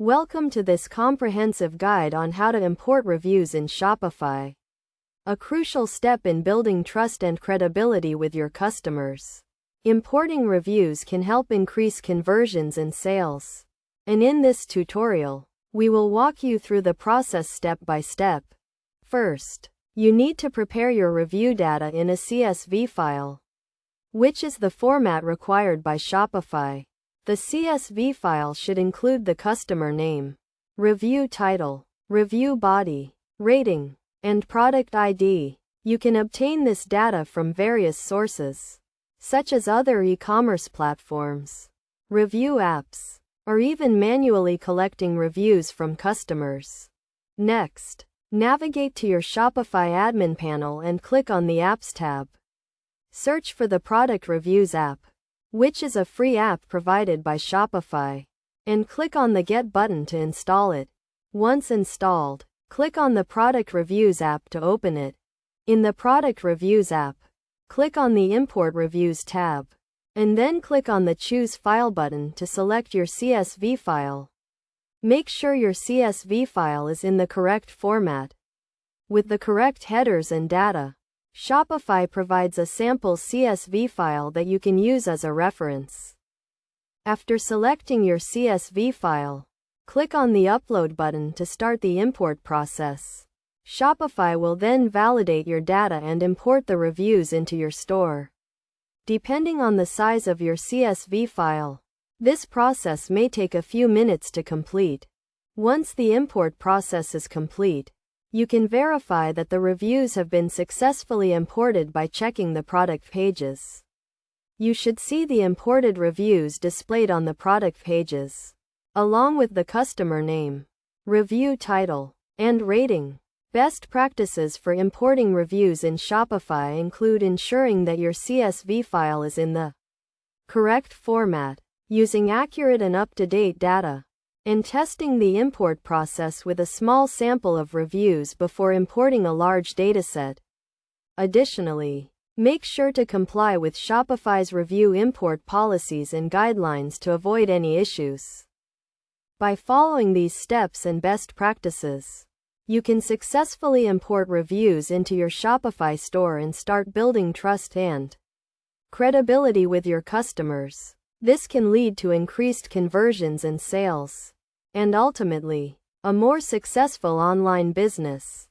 Welcome to this comprehensive guide on how to import reviews in Shopify, a crucial step in building trust and credibility with your customers. Importing reviews can help increase conversions and sales. And in this tutorial, we will walk you through the process step by step. First, you need to prepare your review data in a CSV file, which is the format required by Shopify. The CSV file should include the customer name, review title, review body, rating, and product ID. You can obtain this data from various sources, such as other e-commerce platforms, review apps, or even manually collecting reviews from customers. Next, navigate to your Shopify admin panel and click on the Apps tab. Search for the Product Reviews app, which is a free app provided by Shopify, and click on the Get button to install it. Once installed, click on the Product Reviews app to open it. In the Product Reviews app, click on the Import Reviews tab, and then click on the Choose File button to select your CSV file. Make sure your CSV file is in the correct format, with the correct headers and data. Shopify provides a sample CSV file that you can use as a reference. After selecting your CSV file, click on the Upload button to start the import process. Shopify will then validate your data and import the reviews into your store. Depending on the size of your CSV file, this process may take a few minutes to complete. Once the import process is complete, you can verify that the reviews have been successfully imported by checking the product pages. You should see the imported reviews displayed on the product pages, along with the customer name, review title, and rating. Best practices for importing reviews in Shopify include ensuring that your CSV file is in the correct format, using accurate and up-to-date data, and testing the import process with a small sample of reviews before importing a large dataset. Additionally, make sure to comply with Shopify's review import policies and guidelines to avoid any issues. By following these steps and best practices, you can successfully import reviews into your Shopify store and start building trust and credibility with your customers. This can lead to increased conversions and sales, and ultimately, a more successful online business.